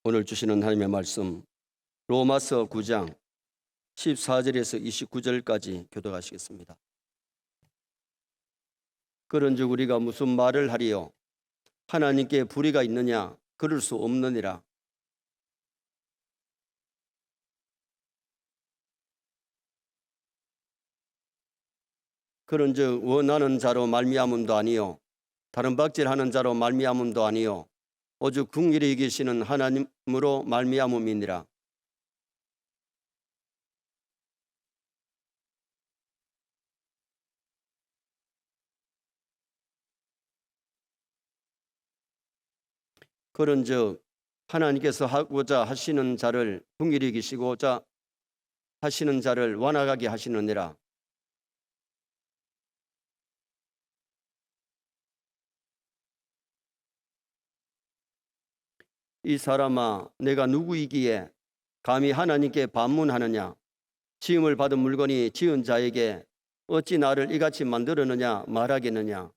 오늘 주시는 하나님의 말씀 로마서 9장 14절에서 29절까지 교독하시겠습니다. 그런즉 우리가 무슨 말을 하리요? 하나님께 불의가 있느냐? 그럴 수 없느니라. 그런즉 원하는 자로 말미암음도 아니요 다른 박질하는 자로 말미암음도 아니요 오직 궁일이 이기시는 하나님으로 말미암음이니라. 그런즉 하나님께서 하고자 하시는 자를 궁일이 이기시고자 하시는 자를 완악하게 하시느니라. 이 사람아, 내가 누구이기에 감히 하나님께 반문하느냐? 지음을 받은 물건이 지은 자에게 어찌 나를 이같이 만들었느냐 말하겠느냐?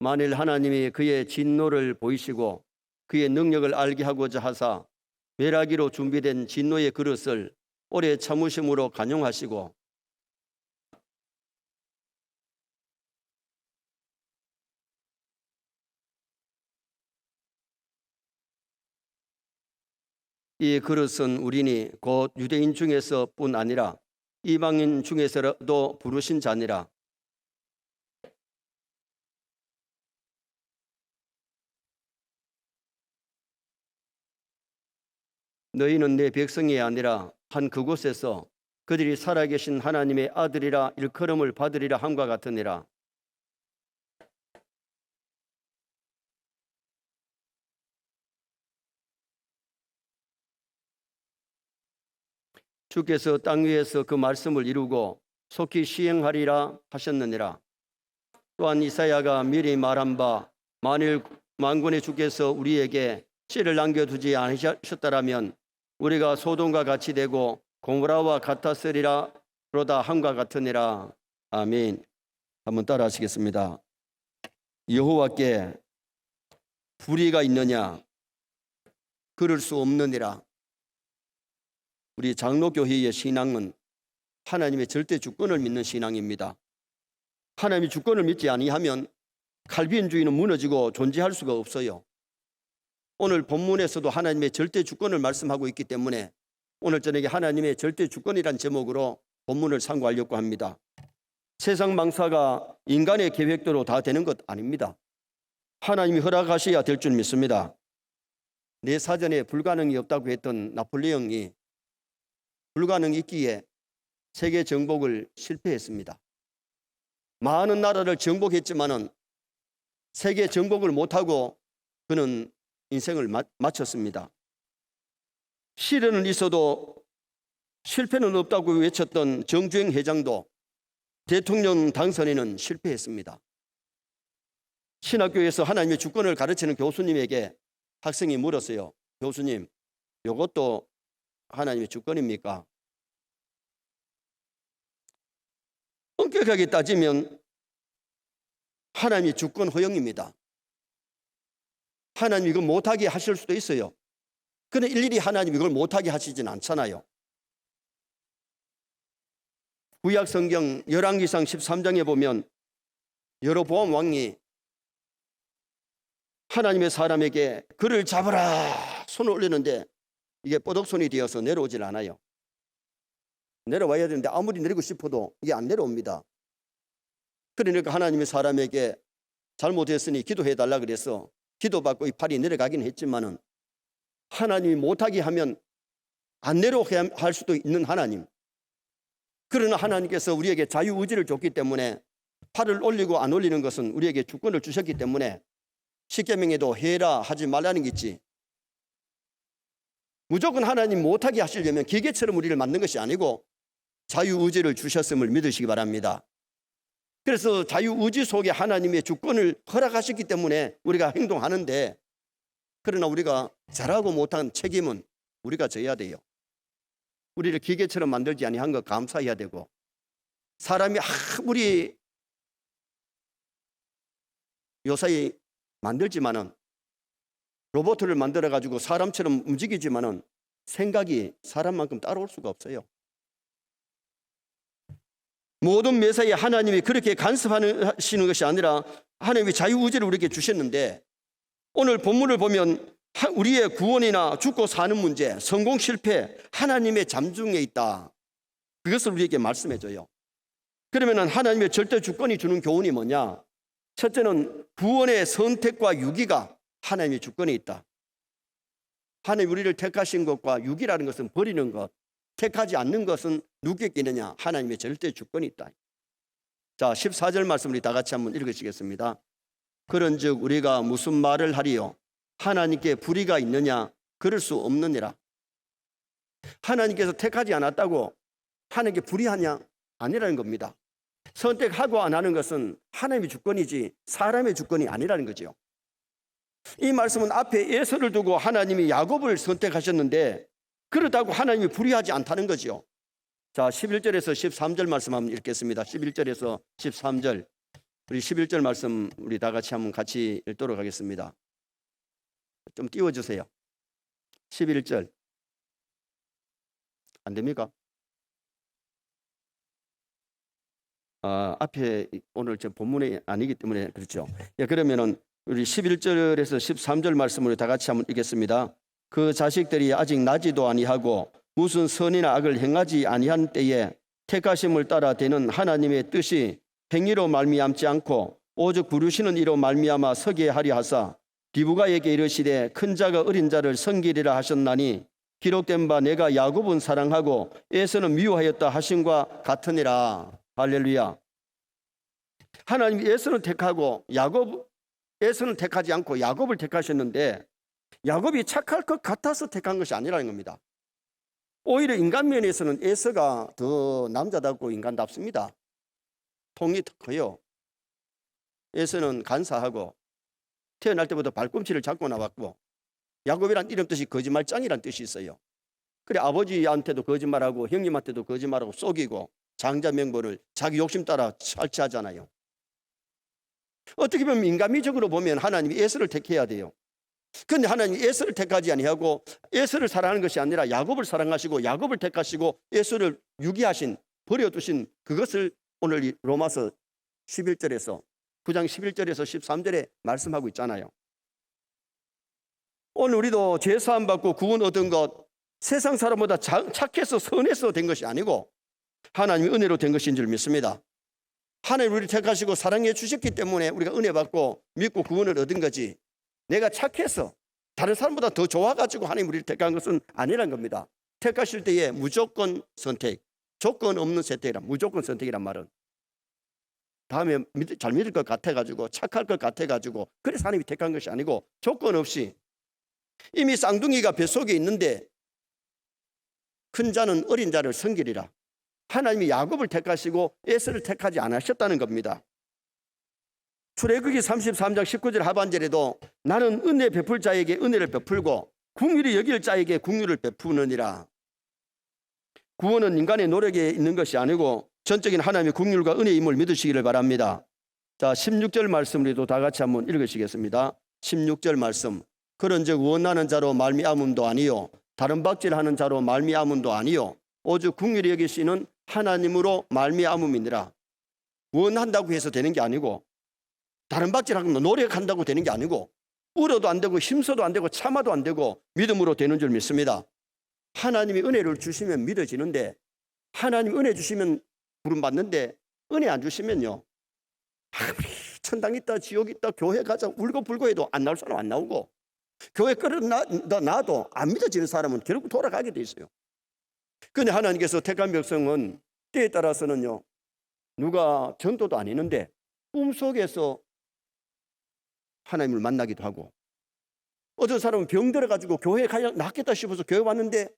만일 하나님이 그의 진노를 보이시고 그의 능력을 알게 하고자 하사 멸하기로 준비된 진노의 그릇을 오래 참으심으로 간용하시고 이 그릇은 우리니 곧 유대인 중에서뿐 아니라 이방인 중에서도 부르신 자니라. 너희는 내 백성이 아니라 한 그곳에서 그들이 살아계신 하나님의 아들이라 일컬음을 받으리라 함과 같으니라. 주께서 땅 위에서 그 말씀을 이루고 속히 시행하리라 하셨느니라. 또한 이사야가 미리 말한 바 만일 만군의 주께서 우리에게 씨를 남겨두지 않으셨다라면 우리가 소돔과 같이 되고 고모라와 같았으리라 그러다 함과 같으니라. 아멘. 한번 따라 하시겠습니다. 여호와께 불의가 있느냐? 그럴 수 없느니라. 우리 장로교회의 신앙은 하나님의 절대 주권을 믿는 신앙입니다. 하나님의 주권을 믿지 아니하면 칼빈주의는 무너지고 존재할 수가 없어요. 오늘 본문에서도 하나님의 절대 주권을 말씀하고 있기 때문에 오늘 저녁에 하나님의 절대 주권이란 제목으로 본문을 상고하려고 합니다. 세상 망사가 인간의 계획대로 다 되는 것 아닙니다. 하나님이 허락하셔야 될 줄 믿습니다. 내 사전에 불가능이 없다고 했던 나폴레옹이 불가능이 있기에 세계 정복을 실패했습니다. 많은 나라를 정복했지만은 세계 정복을 못하고 그는 인생을 마쳤습니다. 시련은 있어도 실패는 없다고 외쳤던 정주행 회장도 대통령 당선에는 실패했습니다. 신학교에서 하나님의 주권을 가르치는 교수님에게 학생이 물었어요. 교수님, 이것도 하나님의 주권입니까? 엄격하게 따지면 하나님의 주권 허용입니다. 하나님이 이걸 못하게 하실 수도 있어요. 그런데 일일이 하나님이 이걸 못하게 하시진 않잖아요. 구약 성경 열왕기상 13장에 보면 여로보암 왕이 하나님의 사람에게 그를 잡으라 손을 올리는데 이게 뽀독손이 되어서 내려오질 않아요. 내려와야 되는데 아무리 내리고 싶어도 이게 안 내려옵니다. 그러니까 하나님의 사람에게 잘못했으니 기도해달라 그래서 기도받고 이 팔이 내려가긴 했지만은 하나님이 못하게 하면 안 내려오게 할 수도 있는 하나님. 그러나 하나님께서 우리에게 자유의지를 줬기 때문에 팔을 올리고 안 올리는 것은 우리에게 주권을 주셨기 때문에 십계명에도 해라 하지 말라는 게 있지. 무조건 하나님 못하게 하시려면 기계처럼 우리를 만든 것이 아니고 자유의지를 주셨음을 믿으시기 바랍니다. 그래서 자유의지 속에 하나님의 주권을 허락하셨기 때문에 우리가 행동하는데, 그러나 우리가 잘하고 못한 책임은 우리가 져야 돼요. 우리를 기계처럼 만들지 아니한 거 감사해야 되고, 사람이 아무리 요사이 만들지만은 로봇을 만들어 가지고 사람처럼 움직이지만은 생각이 사람만큼 따라올 수가 없어요. 모든 매사에 하나님이 그렇게 간섭하시는 것이 아니라 하나님이 자유의지를 우리에게 주셨는데, 오늘 본문을 보면 우리의 구원이나 죽고 사는 문제, 성공 실패, 하나님의 잠중에 있다. 그것을 우리에게 말씀해 줘요. 그러면 하나님의 절대 주권이 주는 교훈이 뭐냐? 첫째는 구원의 선택과 유기가 하나님의 주권에 있다. 하나님 우리를 택하신 것과 유기라는 것은 버리는 것, 택하지 않는 것은 누구에게 있느냐? 하나님의 절대 주권이 있다. 자, 14절 말씀 우리 다 같이 한번 읽으시겠습니다. 그런즉 우리가 무슨 말을 하리요? 하나님께 불의가 있느냐? 그럴 수 없느니라. 하나님께서 택하지 않았다고 하나님께 불의하냐? 아니라는 겁니다. 선택하고 안 하는 것은 하나님의 주권이지 사람의 주권이 아니라는 거죠. 이 말씀은 앞에 에서를 두고 하나님이 야곱을 선택하셨는데, 그렇다고 하나님이 불의하지 않다는 거죠. 자, 11절에서 13절 말씀 한번 읽겠습니다. 11절에서 13절. 우리 11절 말씀 우리 다 같이 읽도록 하겠습니다. 좀 띄워주세요. 11절. 안 됩니까? 앞에 오늘 저 본문이 아니기 때문에 그렇죠. 예, 그러면은 우리 11절에서 13절 말씀을 다 같이 한번 읽겠습니다. 그 자식들이 아직 나지도 아니하고 무슨 선이나 악을 행하지 아니한 때에 택하심을 따라 되는 하나님의 뜻이 행위로 말미암지 않고 오직 부르시는 이로 말미암아 서게 하려 하사 디브가에게 이르시되 큰 자가 어린 자를 섬기리라 하셨나니 기록된 바 내가 야곱은 사랑하고 에서는 미워하였다 하심과 같으니라. 할렐루야. 하나님이 에서는 택하고 에서는 택하지 않고 야곱을 택하셨는데, 야곱이 착할 것 같아서 택한 것이 아니라는 겁니다. 오히려 인간 면에서는 에서가 더 남자답고 인간답습니다. 통이 더 커요. 에서는 간사하고 태어날 때부터 발꿈치를 잡고 나왔고, 야곱이란 이름 뜻이 거짓말장이란 뜻이 있어요. 그래 아버지한테도 거짓말하고 형님한테도 거짓말하고 속이고 장자 명분을 자기 욕심 따라 설치하잖아요. 어떻게 보면 인간미적으로 보면 하나님이 에서를 택해야 돼요. 그런데 하나님이 에서를 택하지 아니하고 에서를 사랑하는 것이 아니라 야곱을 사랑하시고 야곱을 택하시고 에서를 유기하신, 버려두신 그것을 오늘 로마서 11절에서 9장 11절에서 13절에 말씀하고 있잖아요. 오늘 우리도 죄사함 받고 구원 얻은 것, 세상 사람보다 착해서 선해서 된 것이 아니고 하나님의 은혜로 된 것인 줄 믿습니다. 하나님 우리를 택하시고 사랑해 주셨기 때문에 우리가 은혜 받고 믿고 구원을 얻은 거지, 내가 착해서 다른 사람보다 더 좋아가지고 하나님 우리를 택한 것은 아니란 겁니다. 택하실 때에 무조건 선택, 조건 없는 선택이란, 무조건 선택이란 말은 다음에 잘 믿을 것 같아가지고 착할 것 같아가지고 그래서 하나님이 택한 것이 아니고 조건 없이, 이미 쌍둥이가 뱃속에 있는데 큰 자는 어린 자를 섬기리라. 하나님이 야곱을 택하시고 에서를 택하지 않으셨다는 겁니다. 출애굽기 33장 19절 하반절에도 나는 은혜 베풀 자에게 은혜를 베풀고 긍휼히 여길 자에게 긍휼을 베푸느니라. 구원은 인간의 노력에 있는 것이 아니고 전적인 하나님의 긍휼과 은혜임을 믿으시기를 바랍니다. 자, 16절 말씀 우리도 다 같이 한번 읽으시겠습니다. 16절 말씀. 그런즉 원하는 자로 말미암음도 아니요 다른 박질하는 자로 말미암음도 아니요 오직 긍휼히 여기시는 하나님으로 말미암음이니라. 원한다고 해서 되는 게 아니고, 다른 박질하고 노력한다고 되는 게 아니고, 울어도 안 되고 힘써도 안 되고 참아도 안 되고 믿음으로 되는 줄 믿습니다. 하나님이 은혜를 주시면 믿어지는데, 하나님 은혜 주시면 부름받는데 은혜 안 주시면요, 아무리 천당 있다 지옥 있다 교회 가자 울고 불고 해도 안 나올 사람 안 나오고, 교회 끌어놔도 안 믿어지는 사람은 결국 돌아가게 돼 있어요. 그런데 하나님께서 택한 백성은 때에 따라서는요, 누가 전도도 아니는데 꿈속에서 하나님을 만나기도 하고, 어떤 사람은 병 들어가지고 교회에 가야 낫겠다 싶어서 교회 왔는데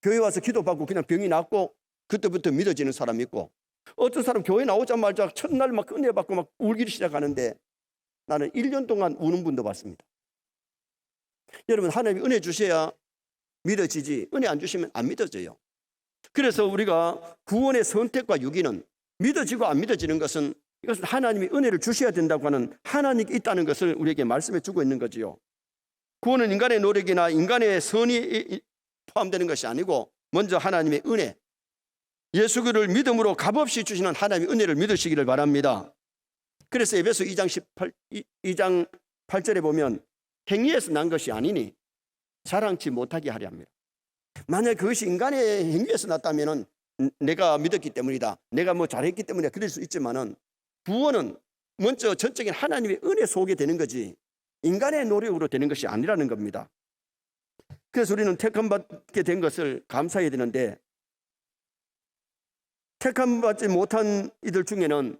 교회 와서 기도받고 그냥 병이 낫고 그때부터 믿어지는 사람이 있고, 어떤 사람 교회 나오자마자 첫날 막 은혜 받고 막 울기 시작하는데 나는 1년 동안 우는 분도 봤습니다. 여러분, 하나님이 은혜 주셔야 믿어지지 은혜 안 주시면 안 믿어져요. 그래서 우리가 구원의 선택과 유기는 믿어지고 안 믿어지는 것은 이것은 하나님이 은혜를 주셔야 된다고 하는 하나님이 있다는 것을 우리에게 말씀해 주고 있는 거지요. 구원은 인간의 노력이나 인간의 선이 포함되는 것이 아니고 먼저 하나님의 은혜, 예수 그리스도를 믿음으로 값없이 주시는 하나님의 은혜를 믿으시기를 바랍니다. 그래서 에베소 2장 8절에 보면 행위에서 난 것이 아니니 자랑치 못하게 하려 합니다. 만약 그것이 인간의 행위에서 났다면 내가 믿었기 때문이다, 내가 뭐 잘했기 때문에 그럴 수 있지만은 구원은 먼저 전적인 하나님의 은혜 속에 되는 거지 인간의 노력으로 되는 것이 아니라는 겁니다. 그래서 우리는 택함받게 된 것을 감사해야 되는데, 택함받지 못한 이들 중에는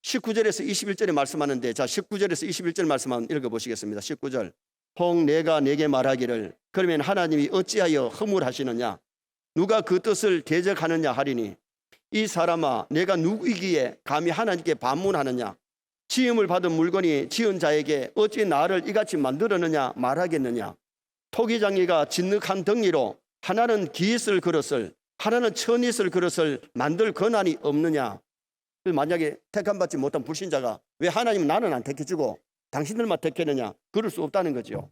19절에서 21절에 말씀하는데, 자 19절에서 21절 말씀 한번 읽어보시겠습니다. 19절, 혹 내가 내게 말하기를 그러면 하나님이 어찌하여 허물하시느냐, 누가 그 뜻을 대적하느냐 하리니, 이 사람아 내가 누구이기에 감히 하나님께 반문하느냐, 지음을 받은 물건이 지은 자에게 어찌 나를 이같이 만들었느냐 말하겠느냐. 토기장이가 진흙한 덩이로 하나는 기있을 그릇을 하나는 천있을 그릇을 만들 권한이 없느냐. 만약에 택함받지 못한 불신자가 왜 하나님 나는 안 택해주고 당신들만 택했느냐, 그럴 수 없다는 거죠.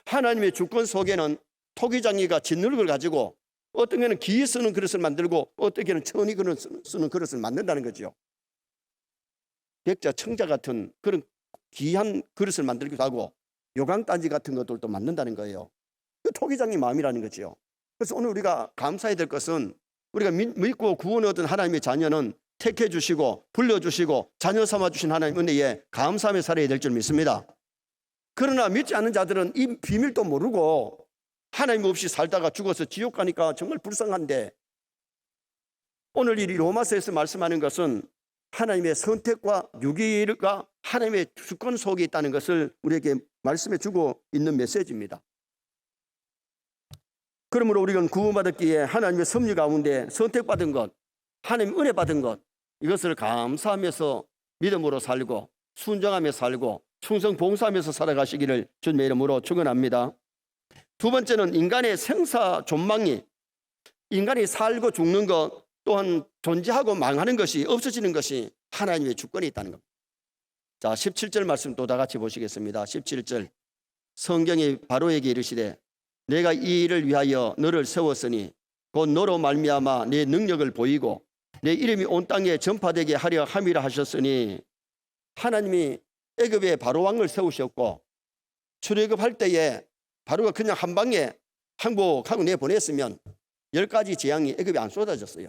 하나님의 주권 속에는 토기장이가 진흙을 가지고 어떤 게는 기에 쓰는 그릇을 만들고 어떤 게는 천이 쓰는 그릇을 만든다는 거죠. 백자, 청자 같은 그런 귀한 그릇을 만들기도 하고 요강단지 같은 것들도 만든다는 거예요. 그 토기장의 마음이라는 거죠. 그래서 오늘 우리가 감사해야 될 것은, 우리가 믿고 구원 얻은 하나님의 자녀는 택해 주시고 불러주시고 자녀 삼아 주신 하나님 은혜에 감사하며 살아야 될 줄 믿습니다. 그러나 믿지 않는 자들은 이 비밀도 모르고 하나님 없이 살다가 죽어서 지옥 가니까 정말 불쌍한데, 오늘 이 로마서에서 말씀하는 것은 하나님의 선택과 유기가 하나님의 주권 속에 있다는 것을 우리에게 말씀해 주고 있는 메시지입니다. 그러므로 우리는 구원받았기에 하나님의 섭리 가운데 선택받은 것, 하나님 은혜 받은 것, 이것을 감사하면서 믿음으로 살고 순종하며 살고 충성 봉사하면서 살아가시기를 주님의 이름으로 축원합니다. 두 번째는 인간의 생사 존망이, 인간이 살고 죽는 것 또한 존재하고 망하는 것이, 없어지는 것이 하나님의 주권에 있다는 겁니다. 자 17절 말씀 또 다 같이 보시겠습니다. 17절, 성경이 바로에게 이르시되 내가 이 일을 위하여 너를 세웠으니 곧 너로 말미암아 내 능력을 보이고 내 이름이 온 땅에 전파되게 하려 함이라 하셨으니, 하나님이 애굽에 바로 왕을 세우셨고 출애굽할 때에 바로가 그냥 한 방에 항복하고 내보냈으면 10가지 재앙이 애굽에 안 쏟아졌어요.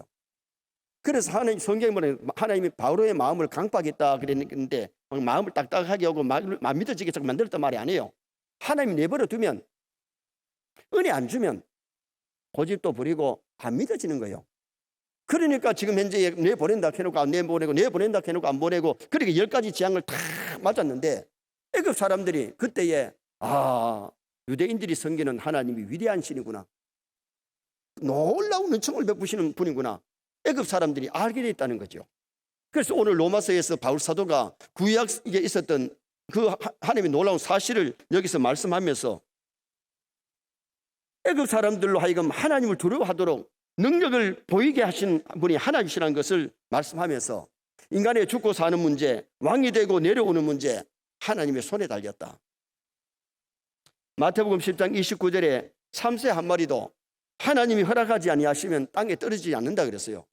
그래서 하나님 성경에 보면 하나님이 바로의 마음을 강박했다 그랬는데 마음을 딱딱하게 하고 안 믿어지게 자꾸 만들었단 말이 아니에요. 하나님이 내버려 두면, 은혜 안 주면 고집도 부리고 안 믿어지는 거예요. 그러니까 지금 현재 내보낸다 해놓고 안 내보내고 내보낸다 해놓고 안 보내고, 그렇게 10가지 재앙을 다 맞았는데 애굽 사람들이 그때에 유대인들이 섬기는 하나님이 위대한 신이구나, 놀라운 은총을 베푸시는 분이구나, 애굽 사람들이 알게 됐다는 거죠. 그래서 오늘 로마서에서 바울 사도가 구약에 있었던 그 하나님의 놀라운 사실을 여기서 말씀하면서 애굽 사람들로 하여금 하나님을 두려워하도록 능력을 보이게 하신 분이 하나님이시라는 것을 말씀하면서 인간의 죽고 사는 문제, 왕이 되고 내려오는 문제, 하나님의 손에 달렸다. 마태복음 10장 29절에 참새 한 마리도 하나님이 허락하지 아니하시면 땅에 떨어지지 않는다 그랬어요.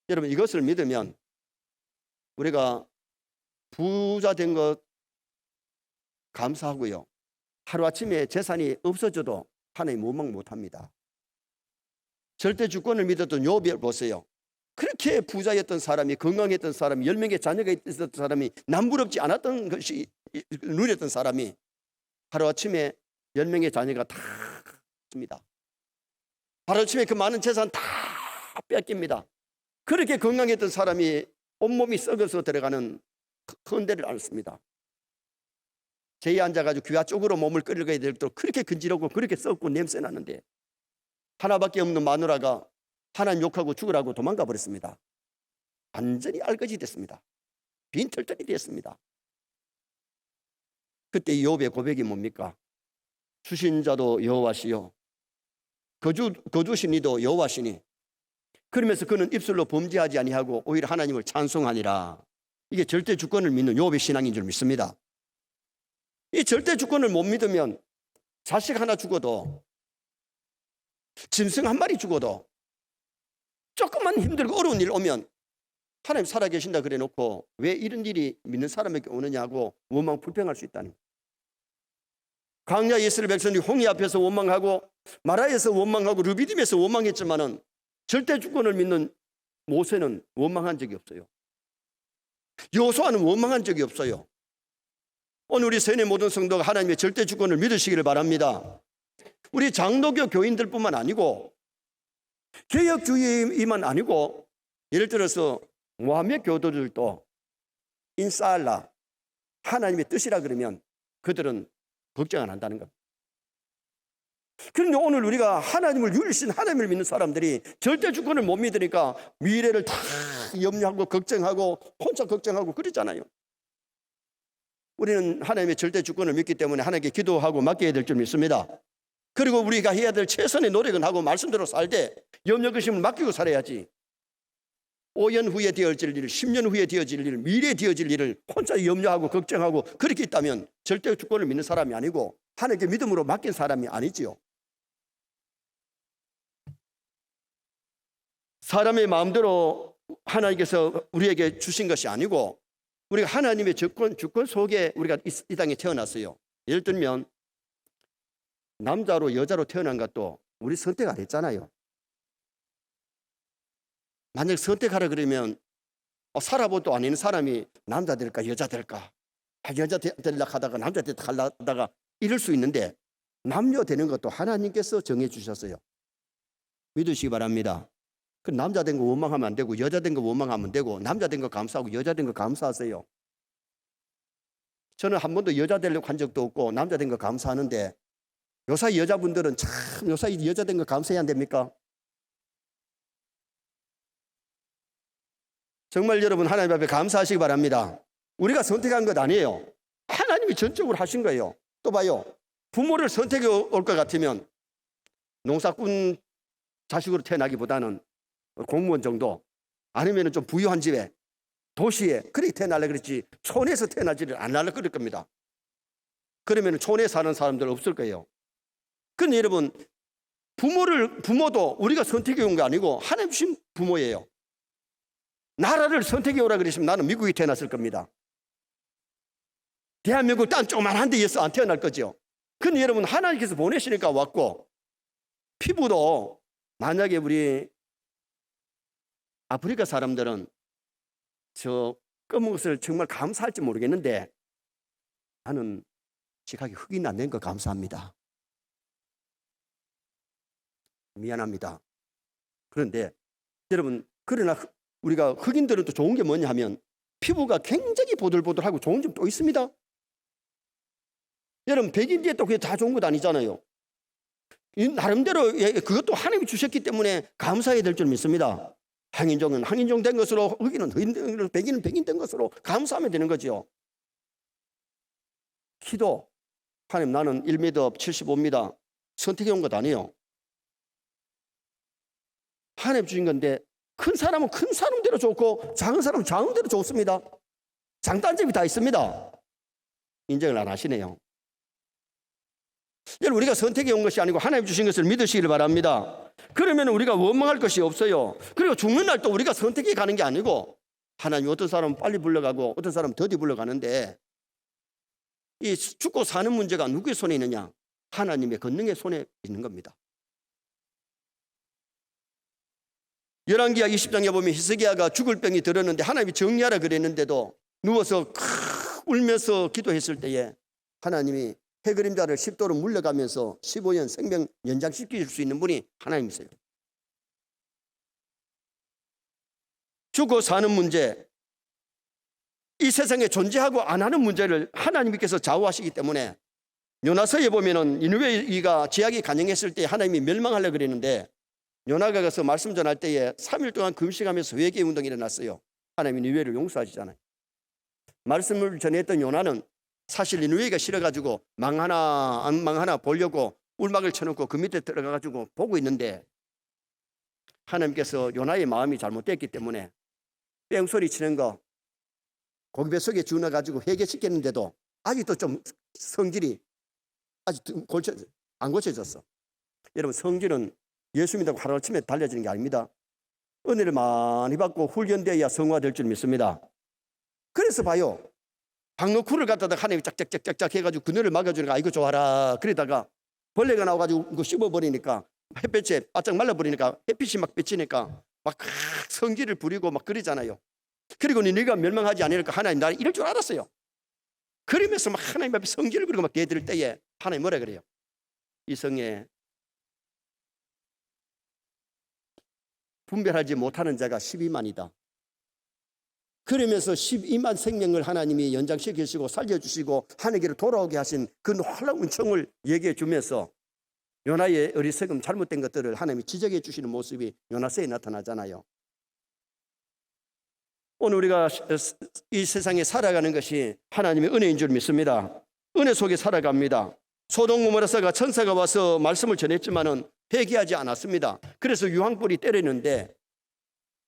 여러분, 이것을 믿으면 우리가 부자 된 것 감사하고요, 하루아침에 재산이 없어져도 하나님 원망 못합니다. 절대 주권을 믿었던 욥을 보세요. 그렇게 부자였던 사람이, 건강했던 사람이, 10명의 자녀가 있었던 사람이, 남부럽지 않았던 것이 누렸던 사람이 하루아침에 10명의 자녀가 다 줍니다. 하루아침에 그 많은 재산 다 뺏깁니다. 그렇게 건강했던 사람이 온몸이 썩어서 들어가는 큰 데를 앓습니다. 제에 앉아가지고 귀화 쪽으로 몸을 끌어가야 될 정도로 그렇게 근질하고 그렇게 썩고 냄새 나는데 하나밖에 없는 마누라가 하나님 욕하고 죽으라고 도망가 버렸습니다. 완전히 알거지 됐습니다. 빈털털이 됐습니다. 그때 욥의 고백이 뭡니까? 주신 자도 여호와시요 거두신 이도 여호와시니, 그러면서 그는 입술로 범죄하지 아니하고 오히려 하나님을 찬송하니라. 이게 절대 주권을 믿는 욥의 신앙인 줄 믿습니다. 이 절대 주권을 못 믿으면 자식 하나 죽어도, 짐승 한 마리 죽어도, 조금만 힘들고 어려운 일 오면 하나님 살아계신다 그래 놓고 왜 이런 일이 믿는 사람에게 오느냐고 원망 불평할 수 있다는 거예요. 광야 이스라엘 백성들이 홍해 앞에서 원망하고 마라에서 원망하고 르비딤에서 원망했지만은 절대 주권을 믿는 모세는 원망한 적이 없어요. 여호수아는 원망한 적이 없어요. 오늘 우리 세뇌 모든 성도가 하나님의 절대 주권을 믿으시기를 바랍니다. 우리 장로교 교인들뿐만 아니고 개혁주의만 아니고 예를 들어서 모하메 교도들도 인사알라 하나님의 뜻이라 그러면 그들은 걱정 안 한다는 겁니다. 그런데 오늘 우리가 하나님을 유일신 하나님을 믿는 사람들이 절대 주권을 못 믿으니까 미래를 다 염려하고 걱정하고 혼자 걱정하고 그러잖아요. 우리는 하나님의 절대 주권을 믿기 때문에 하나님께 기도하고 맡겨야 될 줄 믿습니다. 그리고 우리가 해야 될 최선의 노력은 하고 말씀대로 살되 염려 근심을 맡기고 살아야지. 5년 후에 되어질 일, 10년 후에 되어질 일, 미래에 되어질 일을 혼자 염려하고 걱정하고 그렇게 있다면 절대 주권을 믿는 사람이 아니고 하나님께 믿음으로 맡긴 사람이 아니지요. 사람의 마음대로 하나님께서 우리에게 주신 것이 아니고 우리가 하나님의 주권 속에 우리가 이 땅에 태어났어요. 예를 들면 남자로 여자로 태어난 것도 우리 선택 안 했잖아요. 만약 선택하라 그러면 살아보도 아닌 사람이 남자 될까 여자 될까, 여자 되려고 하다가 남자 되려고 하다가 이럴 수 있는데 남녀 되는 것도 하나님께서 정해 주셨어요. 믿으시기 바랍니다. 그 남자 된 거 원망하면 안 되고 여자 된 거 원망하면 되고 남자 된 거 감사하고 여자 된 거 감사하세요. 저는 한 번도 여자 되려고 한 적도 없고 남자 된 거 감사하는데 요사이 여자분들은 참 요사이 여자 된 거 감사해야 안 됩니까? 정말 여러분 하나님 앞에 감사하시기 바랍니다. 우리가 선택한 것 아니에요. 하나님이 전적으로 하신 거예요. 또 봐요. 부모를 선택해 올 것 같으면 농사꾼 자식으로 태어나기보다는 공무원 정도 아니면 좀 부유한 집에 도시에 그렇게 태어나려고 그랬지 촌에서 태어나지를 안 하려고 그럴 겁니다. 그러면 촌에 사는 사람들 없을 거예요. 그런데 여러분 부모도 우리가 선택해 온 거 아니고 하나님 주신 부모예요. 나라를 선택해 오라 그러시면 나는 미국에 태어났을 겁니다. 대한민국 땅 조그만한 데에서 안 태어날 거죠. 그런데 여러분 하나님께서 보내시니까 왔고 피부도 만약에 우리 아프리카 사람들은 저 검은 것을 정말 감사할지 모르겠는데 나는 지각이 흑인 안 된 거 감사합니다. 미안합니다. 그런데 여러분 그러나 우리가 흑인들은 또 좋은 게 뭐냐 하면 피부가 굉장히 보들보들하고 좋은 점 또 있습니다. 여러분 백인 뒤에 또 그게 다 좋은 것 아니잖아요. 나름대로 그것도 하나님이 주셨기 때문에 감사해야 될 줄 믿습니다. 항인종은 항인종 된 것으로 흑인은 흑인 된 것으로 백인은 백인 된 것으로 감사하면 되는 거죠. 키도 하나님 나는 1m 75입니다. 선택해 온 것 아니에요. 하나님 주신 건데 큰 사람은 큰 사람대로 좋고 작은 사람은 작은 대로 좋습니다. 장단점이 다 있습니다. 인정을 안 하시네요. 여러분 우리가 선택해 온 것이 아니고 하나님 주신 것을 믿으시기를 바랍니다. 그러면 우리가 원망할 것이 없어요. 그리고 죽는 날 또 우리가 선택해 가는 게 아니고 하나님 어떤 사람은 빨리 불러가고 어떤 사람은 더디 불러가는데 이 죽고 사는 문제가 누구의 손에 있느냐? 하나님의 권능의 손에 있는 겁니다. 열왕기하 20장에 보면 히스기야가 죽을 병이 들었는데 하나님이 정리하라 그랬는데도 누워서 울면서 기도했을 때에 하나님이 해그림자를 10도로 물려가면서 15년 생명 연장시킬 수 있는 분이 하나님이세요. 죽고 사는 문제, 이 세상에 존재하고 안 하는 문제를 하나님께서 좌우하시기 때문에 요나서에 보면은 니느웨가 죄악이 간영했을 때 하나님이 멸망하려고 그랬는데 요나가 가서 말씀 전할 때에 3일 동안 금식하면서 회개 운동이 일어났어요. 하나님이 니느웨를 용서하시잖아요. 말씀을 전했던 요나는 사실 니느웨가 싫어가지고 망하나 안 망하나 보려고 울막을 쳐놓고 그 밑에 들어가가지고 보고 있는데 하나님께서 요나의 마음이 잘못됐기 때문에 뺑소리 치는 거 고기 속에 주워가지고 회개시켰는데도 아직도 좀 성질이 아직 안 고쳐졌어. 여러분, 성질은 예수 믿다고 하루아침에 달라지는 게 아닙니다. 은혜를 많이 받고 훈련되어야 성화될 줄 믿습니다. 그래서 봐요. 박너쿨을 갖다가 하나님이 짝짝짝짝 해가지고 그늘을 막아주니까 아이고 좋아라. 그러다가 벌레가 나와가지고 그거 씹어버리니까 햇볕에 바짝 말라버리니까 햇빛이 막 비치니까 막 성질을 부리고 막 그러잖아요. 그리고 네가 멸망하지 않으니까 하나님 나를 이럴 줄 알았어요. 그러면서 막 하나님 앞에 성질을 부리고 막 대들 때에 하나님 뭐라 그래요? 이 성에 분별하지 못하는 자가 12만이다. 그러면서 12만 생명을 하나님이 연장시키시고 살려주시고 하늘께로 돌아오게 하신 그 놀라운 은총을 얘기해 주면서 요나의 어리석음 잘못된 것들을 하나님이 지적해 주시는 모습이 요나서에 나타나잖아요. 오늘 우리가 이 세상에 살아가는 것이 하나님의 은혜인 줄 믿습니다. 은혜 속에 살아갑니다. 소돔 고모라서가 천사가 와서 말씀을 전했지만은 회개하지 않았습니다. 그래서 유황불이 때리는데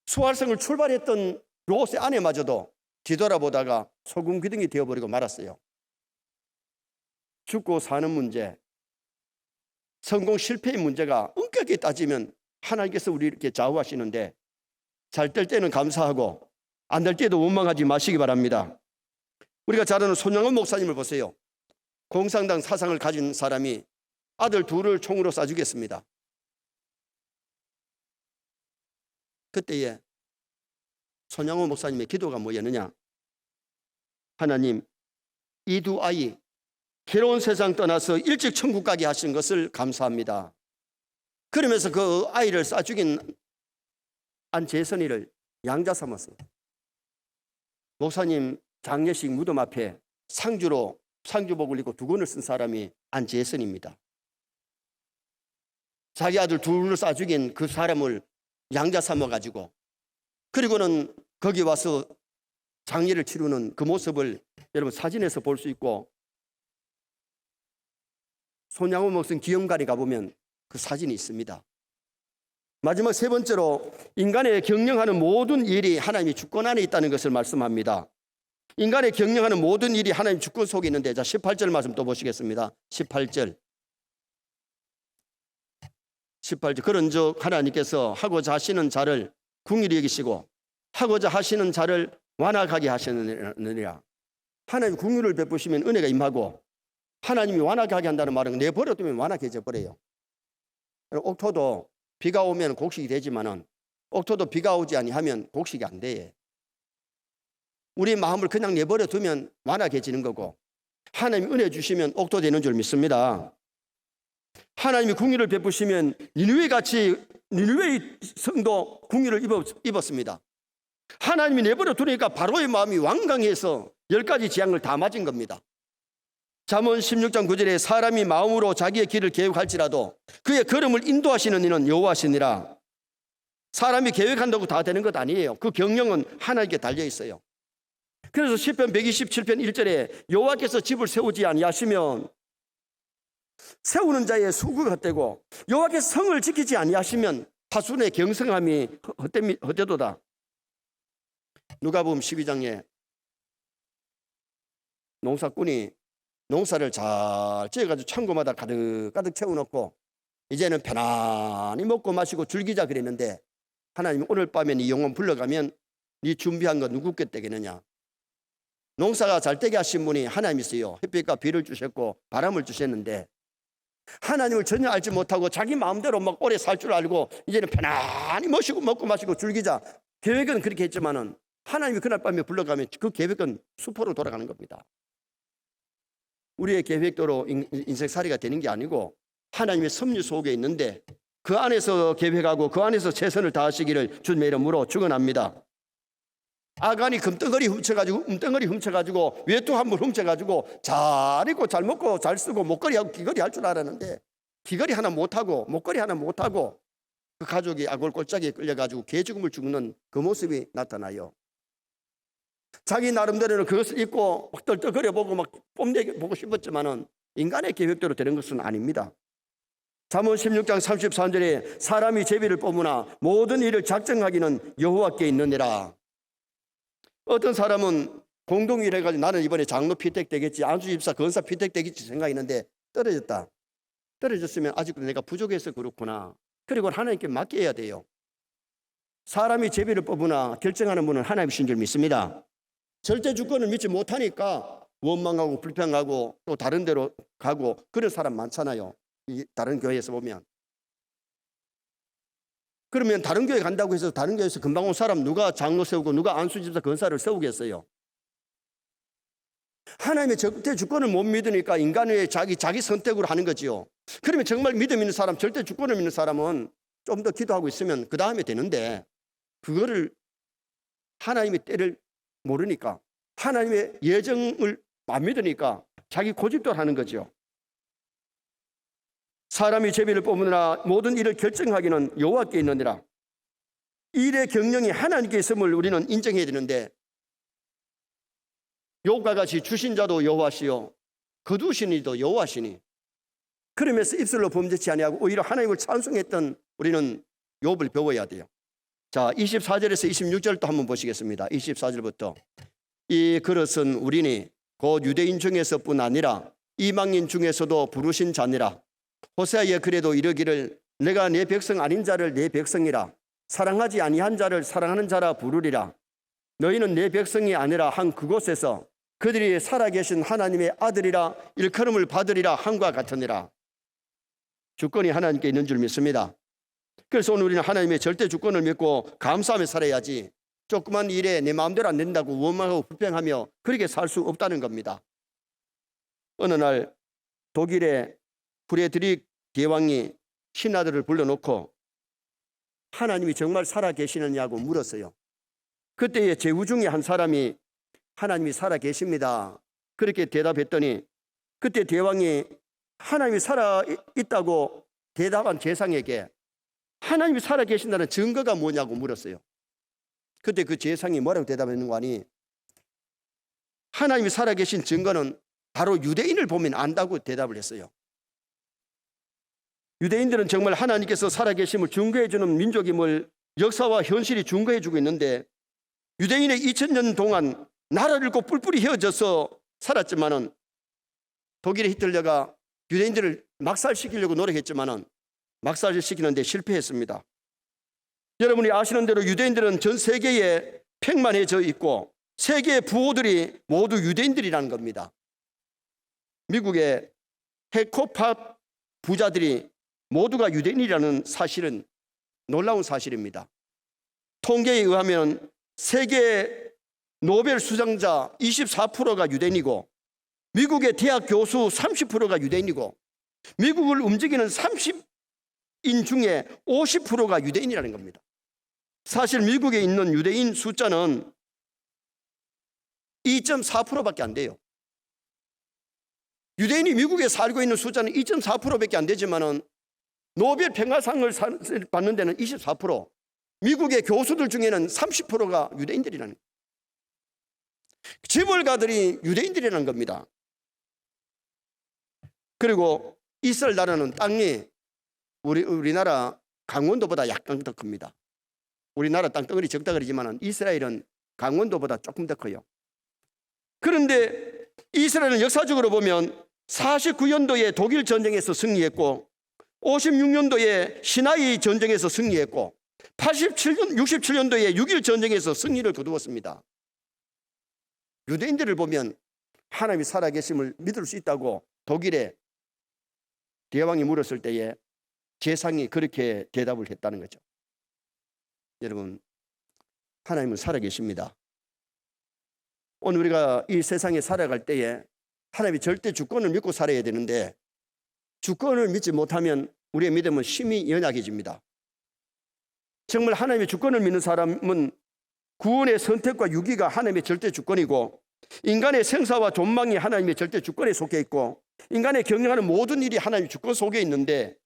수활성을 출발했던 롯의 아내마저도 뒤돌아보다가 소금 기둥이 되어버리고 말았어요. 죽고 사는 문제, 성공 실패의 문제가 엄격히 따지면 하나님께서 우리 이렇게 좌우하시는데 잘 될 때는 감사하고 안 될 때도 원망하지 마시기 바랍니다. 우리가 잘 아는 손양원 목사님을 보세요. 공산당 사상을 가진 사람이 아들 둘을 총으로 쏴주겠습니다. 그때에 손양원 목사님의 기도가 뭐였느냐? 하나님, 이 두 아이 괴로운 세상 떠나서 일찍 천국 가게 하신 것을 감사합니다. 그러면서 그 아이를 쏴 죽인 안재선이를 양자 삼았어요. 목사님 장례식 무덤 앞에 상주로 상주복을 입고 두건을 쓴 사람이 안재선입니다. 자기 아들 둘을 쏴 죽인 그 사람을 양자 삼아가지고 그리고는 거기 와서 장례를 치르는 그 모습을 여러분 사진에서 볼 수 있고 손양호 목사님 기념관에 가보면 그 사진이 있습니다. 마지막 세 번째로 인간의 경영하는 모든 일이 하나님의 주권 안에 있다는 것을 말씀합니다. 인간의 경영하는 모든 일이 하나님 주권 속에 있는데, 자 18절 말씀 또 보시겠습니다. 18절 그런즉 하나님께서 하고자 하시는 자를 긍휼히 여기시고 하고자 하시는 자를 완악하게 하시느니라. 하나님 긍휼을 베푸시면 은혜가 임하고 하나님이 완악하게 한다는 말은 내버려두면 완악해져 버려요. 옥토도 비가 오면 곡식이 되지만은 옥토도 비가 오지 아니하면 곡식이 안 돼. 우리 마음을 그냥 내버려두면 완악해지는 거고 하나님이 은혜 주시면 옥토 되는 줄 믿습니다. 하나님이 긍휼을 베푸시면 니느웨의 성도 긍휼을 입었습니다. 하나님이 내버려 두니까 바로의 마음이 완강해서 10가지 재앙을 다 맞은 겁니다. 잠언 16장 9절에 사람이 마음으로 자기의 길을 계획할지라도 그의 걸음을 인도하시는 이는 여호와시니라. 사람이 계획한다고 다 되는 것 아니에요. 그 경영은 하나님께 달려 있어요. 그래서 시편 127편 1절에 여호와께서 집을 세우지 아니하시면 세우는 자의 수고가 헛되고 여호와께서 성을 지키지 아니하시면 파수의 경성함이 헛되도다. 누가복음 12장에 농사꾼이 농사를 잘 지어가지고 창고마다 가득가득 채워놓고 이제는 편안히 먹고 마시고 즐기자 그랬는데 하나님 오늘 밤에 네 영혼 불러가면 네 준비한 거 누구께 떼겠느냐. 농사가 잘 되게 하신 분이 하나님이세요. 햇빛과 비를 주셨고 바람을 주셨는데 하나님을 전혀 알지 못하고 자기 마음대로 막 오래 살 줄 알고 이제는 편안히 먹고 마시고 즐기자. 계획은 그렇게 했지만은 하나님이 그날 밤에 불러가면 그 계획은 수포로 돌아가는 겁니다. 우리의 계획대로 인생살이가 되는 게 아니고 하나님의 섭리 속에 있는데 그 안에서 계획하고 그 안에서 최선을 다하시기를 주님의 이름으로 축원합니다. 아간이 금덩어리 훔쳐가지고 외투 한 벌 훔쳐가지고 잘 입고 잘 먹고 잘 쓰고 목걸이하고 귀걸이 할 줄 알았는데 귀걸이 하나 못하고 목걸이 하나 못하고 그 가족이 아골골짜기에 끌려가지고 개죽음을 죽는 그 모습이 나타나요. 자기 나름대로는 그것을 입고 막 떨떨거려보고 막 뽐내보고 싶었지만은 인간의 계획대로 되는 것은 아닙니다. 잠언 16장 33절에 사람이 제비를 뽑으나 모든 일을 작정하기는 여호와께 있느니라. 어떤 사람은 공동위를 해가지고 나는 이번에 장로 피택 되겠지, 안수 집사 권사 피택 되겠지 생각했는데 떨어졌다. 떨어졌으면 아직도 내가 부족해서 그렇구나. 그리고 하나님께 맡겨야 돼요. 사람이 제비를 뽑으나 결정하는 분은 하나님이신 줄 믿습니다. 절대 주권을 믿지 못하니까 원망하고 불평하고 또 다른 데로 가고 그런 사람 많잖아요. 이 다른 교회에서 보면. 그러면 다른 교회 간다고 해서 다른 교회에서 금방 온 사람 누가 장로 세우고 누가 안수집사 권사를 세우겠어요? 하나님의 절대 주권을 못 믿으니까 인간의 자기 선택으로 하는 거지요. 그러면 정말 믿음 있는 사람, 절대 주권을 믿는 사람은 좀 더 기도하고 있으면 그 다음에 되는데, 그거를 하나님의 때를 모르니까, 하나님의 예정을 안 믿으니까 자기 고집대로 하는 거죠. 사람이 제비를 뽑으느라 모든 일을 결정하기는 여호와께 있느니라. 일의 경영이 하나님께 있음을 우리는 인정해야 되는데, 욥과 같이 주신 자도 여호와시요 거두신 이도 여호와시니, 그러면서 입술로 범죄치 아니하고 오히려 하나님을 찬송했던 우리는 욥을 배워야 돼요. 자, 24절에서 26절 또 한번 보시겠습니다. 24절부터 이 그릇은 우리니 곧 유대인 중에서뿐 아니라 이방인 중에서도 부르신 자니라. 호세아의 글에도 이르기를 내가 내 백성 아닌 자를 내 백성이라, 사랑하지 아니한 자를 사랑하는 자라 부르리라. 너희는 내 백성이 아니라 한 그곳에서 그들이 살아계신 하나님의 아들이라 일컬음을 받으리라 함과 같으니라. 주권이 하나님께 있는 줄 믿습니다. 그래서 오늘 우리는 하나님의 절대 주권을 믿고 감사하며 살아야지, 조그만 일에 내 마음대로 안 된다고 원망하고 불평하며 그렇게 살 수 없다는 겁니다. 어느 날 독일의 프레드릭 대왕이 신하들을 불러놓고 하나님이 정말 살아계시느냐고 물었어요. 그때의 제후 중에 한 사람이 하나님이 살아계십니다 그렇게 대답했더니, 그때 대왕이 하나님이 살아있다고 대답한 제상에게 하나님이 살아계신다는 증거가 뭐냐고 물었어요. 그때 그 제상이 뭐라고 대답했는 거 아니? 하나님이 살아계신 증거는 바로 유대인을 보면 안다고 대답을 했어요. 유대인들은 정말 하나님께서 살아계심을 증거해주는 민족임을 역사와 현실이 증거해주고 있는데, 유대인의 2000년 동안 나라를 잃고 뿔뿔이 헤어져서 살았지만은, 독일의 히틀러가 유대인들을 막살시키려고 노력했지만은 막살시키는데 실패했습니다. 여러분이 아시는 대로 유대인들은 전 세계에 팽만해져 있고 세계의 부호들이 모두 유대인들이라는 겁니다. 미국의 해코팝 부자들이 모두가 유대인이라는 사실은 놀라운 사실입니다. 통계에 의하면 세계 노벨 수상자 24%가 유대인이고, 미국의 대학 교수 30%가 유대인이고, 미국을 움직이는 30인 중에 50%가 유대인이라는 겁니다. 사실 미국에 있는 유대인 숫자는 2.4%밖에 안 돼요. 유대인이 미국에 살고 있는 숫자는 2.4%밖에 안 되지만은 노벨 평화상을 받는 데는 24%, 미국의 교수들 중에는 30%가 유대인들이라는 거예요. 재벌가들이 유대인들이라는 겁니다. 그리고 이스라엘 나라는 땅이 우리나라 강원도보다 약간 더 큽니다. 우리나라 땅덩어리 적다 그러지만 이스라엘은 강원도보다 조금 더 커요. 그런데 이스라엘은 역사적으로 보면 49년도에 독일 전쟁에서 승리했고, 56년도에 시나이 전쟁에서 승리했고, 67년도에 6.1 전쟁에서 승리를 거두었습니다. 유대인들을 보면 하나님이 살아계심을 믿을 수 있다고 독일의 대왕이 물었을 때에 제상이 그렇게 대답을 했다는 거죠. 여러분, 하나님은 살아계십니다. 오늘 우리가 이 세상에 살아갈 때에 하나님이 절대 주권을 믿고 살아야 되는데, 주권을 믿지 못하면 우리의 믿음은 심히 연약해집니다. 정말 하나님의 주권을 믿는 사람은 구원의 선택과 유기가 하나님의 절대 주권이고, 인간의 생사와 존망이 하나님의 절대 주권에 속해 있고, 인간의 경영하는 모든 일이 하나님의 주권 속에 있는데,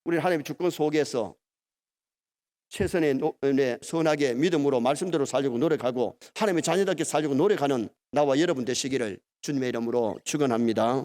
우리는 하나님의 주권 속에서 최선의 선하게 믿음으로 말씀대로 살려고 노력하고 하나님의 자녀답게 살려고 노력하는 나와 여러분 되시기를 주님의 이름으로 축원합니다.